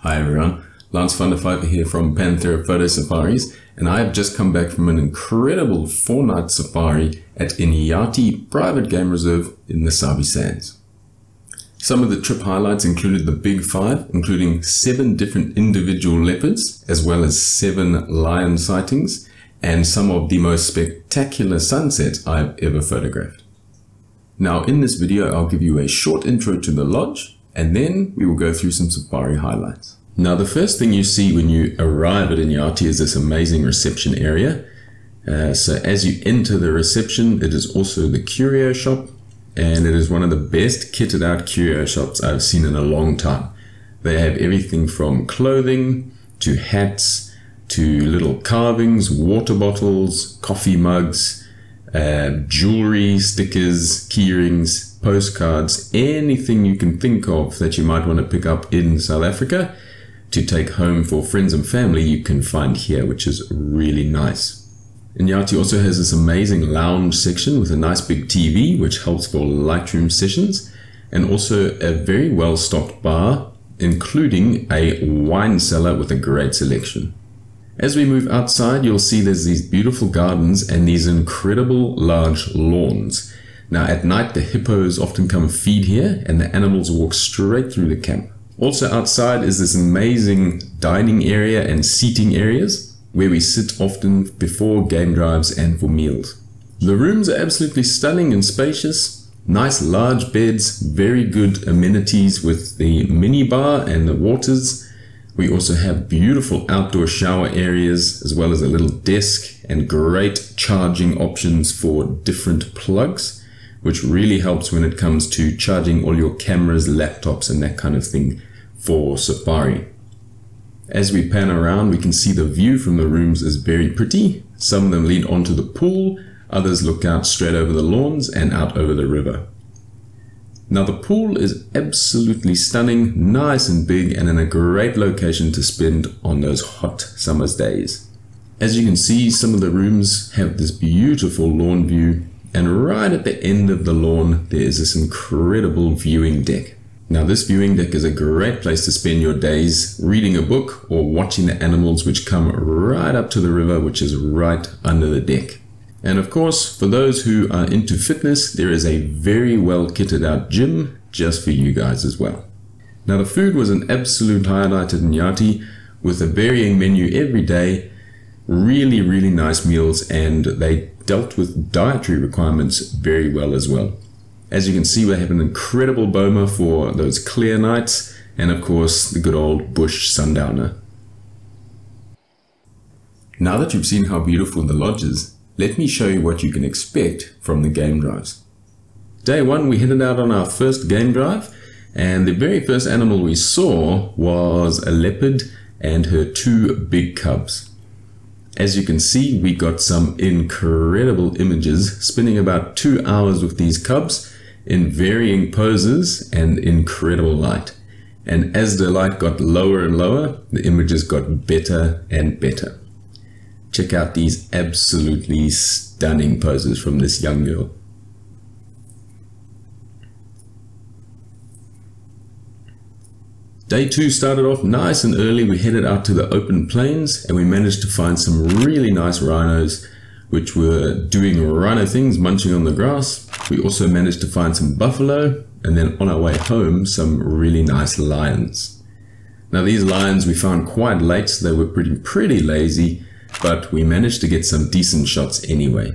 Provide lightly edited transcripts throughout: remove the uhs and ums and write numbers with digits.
Hi everyone, Lance van der Vyver here from Panthera Photo Safaris, and I have just come back from an incredible 4-night safari at Inyati Private Game Reserve in the Sabi Sands. Some of the trip highlights included the Big Five, including 7 different individual leopards, as well as 7 lion sightings, and some of the most spectacular sunsets I've ever photographed. Now in this video I'll give you a short intro to the lodge, and then we will go through some safari highlights. Now the first thing you see when you arrive at Inyati is this amazing reception area. So as you enter the reception, it is also the curio shop, and it is one of the best kitted out curio shops I've seen in a long time. They have everything from clothing to hats to little carvings, water bottles, coffee mugs, jewelry, stickers, keyrings, postcards, anything you can think of that you might want to pick up in South Africa to take home for friends and family, you can find here, which is really nice. Inyati also has this amazing lounge section with a nice big TV, which helps for Lightroom sessions, and also a very well stocked bar, including a wine cellar with a great selection. As we move outside, you'll see there's these beautiful gardens and these incredible large lawns. Now at night the hippos often come feed here, and the animals walk straight through the camp. Also outside is this amazing dining area and seating areas where we sit often before game drives and for meals. The rooms are absolutely stunning and spacious. Nice large beds, very good amenities with the mini bar and the waters. We also have beautiful outdoor shower areas, as well as a little desk and great charging options for different plugs, which really helps when it comes to charging all your cameras, laptops and that kind of thing for safari. As we pan around, we can see the view from the rooms is very pretty. Some of them lead onto the pool, others look out straight over the lawns and out over the river. Now the pool is absolutely stunning, nice and big, and in a great location to spend on those hot summer's days. As you can see, some of the rooms have this beautiful lawn view, and right at the end of the lawn there is this incredible viewing deck. Now this viewing deck is a great place to spend your days reading a book or watching the animals which come right up to the river, which is right under the deck. And of course, for those who are into fitness, there is a very well kitted out gym just for you guys as well. Now the food was an absolute highlight at Inyati, with a varying menu every day, really nice meals, and they dealt with dietary requirements very well as well. As you can see, we have an incredible boma for those clear nights, and of course the good old bush sundowner. Now that you've seen how beautiful the lodge is, let me show you what you can expect from the game drives. Day 1 we headed out on our first game drive, and the very first animal we saw was a leopard and her 2 big cubs. As you can see, we got some incredible images, spending about 2 hours with these cubs in varying poses and incredible light. And as the light got lower and lower, the images got better and better. Check out these absolutely stunning poses from this young girl. Day 2 started off nice and early. We headed out to the open plains and we managed to find some really nice rhinos which were doing rhino things, munching on the grass. We also managed to find some buffalo, and then on our way home some really nice lions. Now these lions we found quite late, so they were pretty lazy, but we managed to get some decent shots anyway.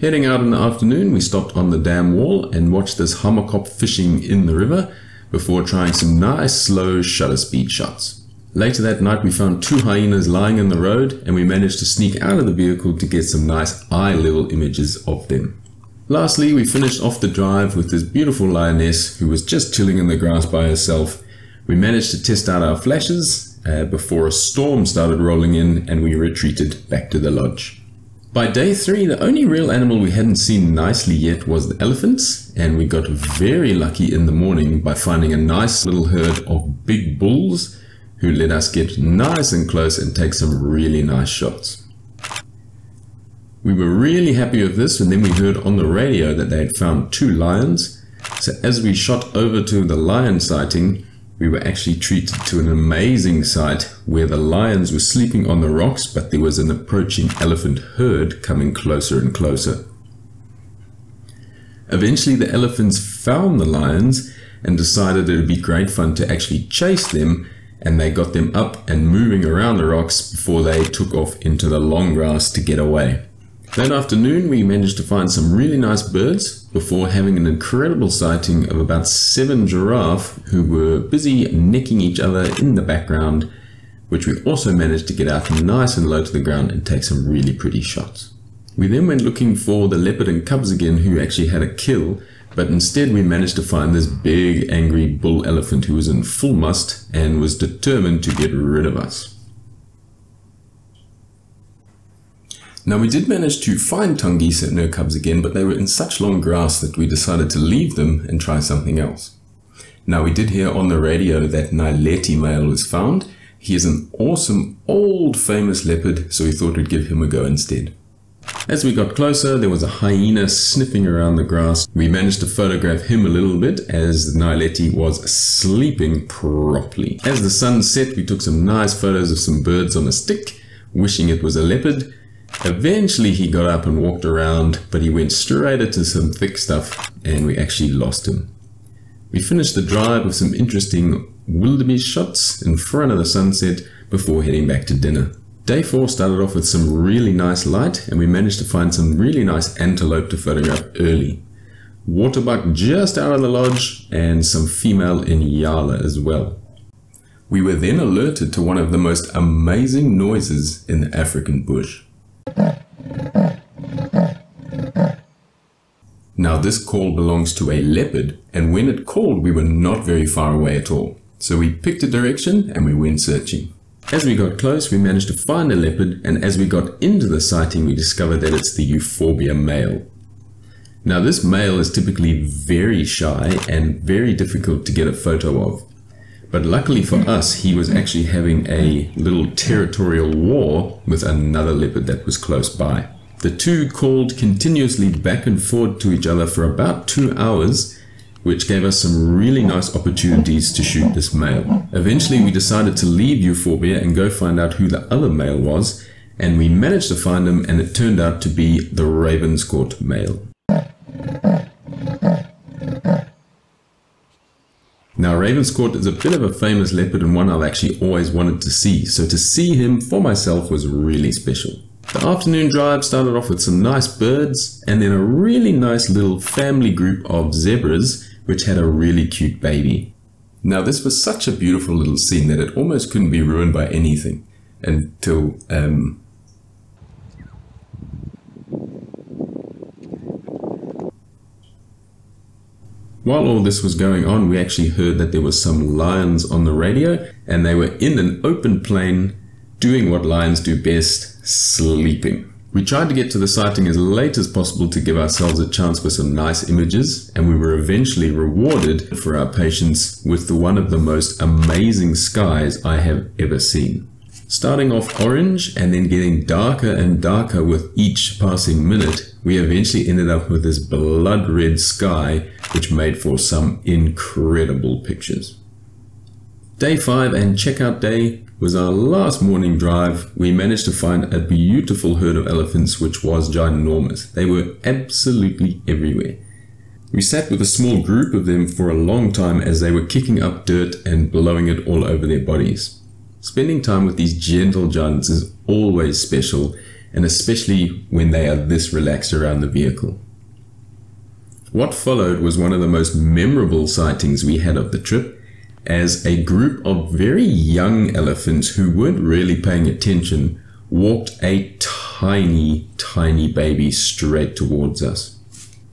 Heading out in the afternoon, we stopped on the dam wall and watched this hamerkop fishing in the river before trying some nice slow shutter speed shots. Later that night we found 2 hyenas lying in the road, and we managed to sneak out of the vehicle to get some nice eye-level images of them. Lastly, we finished off the drive with this beautiful lioness who was just chilling in the grass by herself. We managed to test out our flashes before a storm started rolling in, and we retreated back to the lodge. By day 3, the only real animal we hadn't seen nicely yet was the elephants, and we got very lucky in the morning by finding a nice little herd of big bulls who let us get nice and close and take some really nice shots. We were really happy with this, and then we heard on the radio that they had found 2 lions. So as we shot over to the lion sighting, we were actually treated to an amazing sight where the lions were sleeping on the rocks, but there was an approaching elephant herd coming closer and closer. Eventually the elephants found the lions and decided it would be great fun to actually chase them, and they got them up and moving around the rocks before they took off into the long grass to get away. That afternoon we managed to find some really nice birds before having an incredible sighting of about 7 giraffe who were busy necking each other in the background, which we also managed to get out nice and low to the ground and take some really pretty shots. We then went looking for the leopard and cubs again, who actually had a kill, but instead we managed to find this big angry bull elephant who was in full must and was determined to get rid of us. Now we did manage to find Tangisa and her cubs again, but they were in such long grass that we decided to leave them and try something else. Now we did hear on the radio that Naledi male was found. He is an awesome old famous leopard, so we thought we'd give him a go instead. As we got closer, there was a hyena sniffing around the grass. We managed to photograph him a little bit as Naledi was sleeping properly. As the sun set, we took some nice photos of some birds on a stick, wishing it was a leopard. Eventually he got up and walked around, but he went straight into some thick stuff and we actually lost him. We finished the drive with some interesting wildebeest shots in front of the sunset before heading back to dinner. Day 4 started off with some really nice light, and we managed to find some really nice antelope to photograph early. Waterbuck just out of the lodge, and some female inyala as well. We were then alerted to one of the most amazing noises in the African bush. Now this call belongs to a leopard, and when it called we were not very far away at all. So we picked a direction and we went searching. As we got close, we managed to find a leopard, and as we got into the sighting, we discovered that it's the Euphorbia male. Now this male is typically very shy and very difficult to get a photo of. But luckily for us, he was actually having a little territorial war with another leopard that was close by. The two called continuously back and forth to each other for about 2 hours, which gave us some really nice opportunities to shoot this male. Eventually we decided to leave Euphorbia and go find out who the other male was, and we managed to find him, and it turned out to be the Ravenscourt male. Now Ravenscourt is a bit of a famous leopard and one I've actually always wanted to see, so to see him for myself was really special. The afternoon drive started off with some nice birds and then a really nice little family group of zebras which had a really cute baby. Now this was such a beautiful little scene that it almost couldn't be ruined by anything until while all this was going on, we actually heard that there was some lions on the radio, and they were in an open plain doing what lions do best, sleeping. We tried to get to the sighting as late as possible to give ourselves a chance for some nice images, and we were eventually rewarded for our patience with one of the most amazing skies I have ever seen. Starting off orange and then getting darker and darker with each passing minute, we eventually ended up with this blood red sky, which made for some incredible pictures. Day 5 and checkout day was our last morning drive. We managed to find a beautiful herd of elephants, which was ginormous. They were absolutely everywhere. We sat with a small group of them for a long time as they were kicking up dirt and blowing it all over their bodies. Spending time with these gentle giants is always special, and especially when they are this relaxed around the vehicle. What followed was one of the most memorable sightings we had of the trip, as a group of very young elephants who weren't really paying attention walked a tiny baby straight towards us.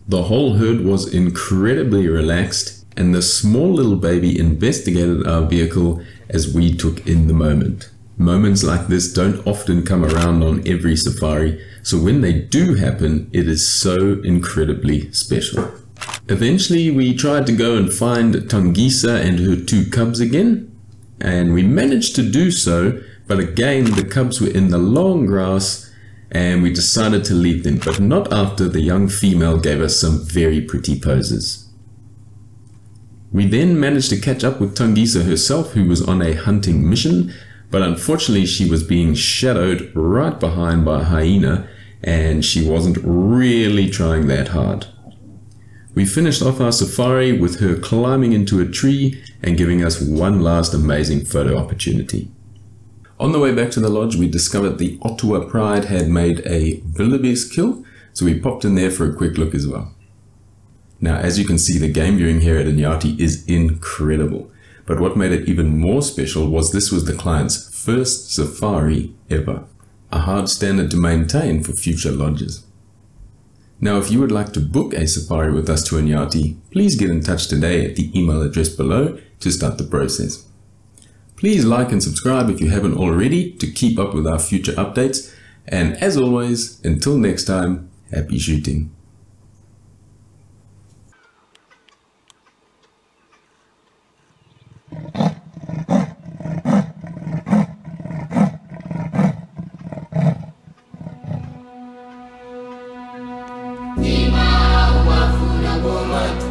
The whole herd was incredibly relaxed, and the small little baby investigated our vehicle as we took in the moment. Moments like this don't often come around on every safari, so when they do happen, it is so incredibly special. Eventually, we tried to go and find Tangisa and her 2 cubs again, and we managed to do so, but again the cubs were in the long grass and we decided to leave them, but not after the young female gave us some very pretty poses. We then managed to catch up with Tangisa herself, who was on a hunting mission, but unfortunately she was being shadowed right behind by a hyena and she wasn't really trying that hard. We finished off our safari with her climbing into a tree and giving us one last amazing photo opportunity. On the way back to the lodge, we discovered the Ottawa Pride had made a wildebeest kill, so we popped in there for a quick look as well. Now, as you can see, the game viewing here at Inyati is incredible, but what made it even more special was this was the client's first safari ever, a hard standard to maintain for future lodges. Now, if you would like to book a safari with us to Inyati, please get in touch today at the email address below to start the process. Please like and subscribe if you haven't already to keep up with our future updates. And as always, until next time, happy shooting. Ima wafuna goma